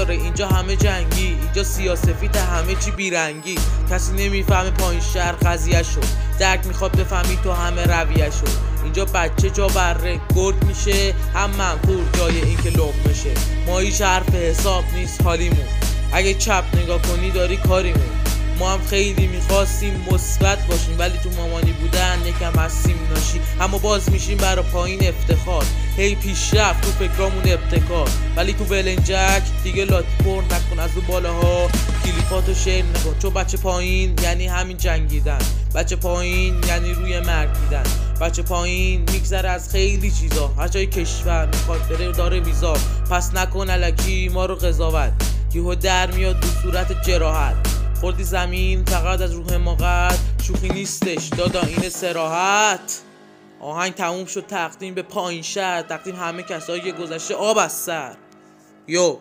نداره، اینجا همه جنگی، اینجا سیاسفید همه چی بیرنگی. کسی نمیفهمه پایین شهر قضیه شو، درک میخواد بفهمی تو همه رویه شو. اینجا بچه جا بره گرد میشه، هم منفور جای این که لقمه شه. ما هیچ حرف حساب نیست حالیمون، اگه چپ نگاه کنی داری کاریمون. ما هم خیلی میخواستیم مثبت باشیم، ولی تو مامانی بودن یکم هستیم ناشی. اما باز میشیم برا پایین افتخار، هی پیشرفت تو فکرامون ابتکار. ولی تو ولنجک دیگه لاتی پر نکن از اون بالاها، کلیپاتو شیر نکن. چون بچه پایین یعنی همین جنگیدن، بچه پایین یعنی روی مرگ دیدن، بچه پایین میگذره از خیلی چیزا، هر جای کشور میخواد بره داره ویزا. پس نکن الکی ما رو قضاوت، یهو در میاد دو صورت جراحت. خوردی زمین فقط از روح ما قد، شوخی نیستش دادا این سراحت. آهنگ تموم شد، تقدیم به پایین شهر، تقدیم همه کسایی که گذشته آب از سر. یو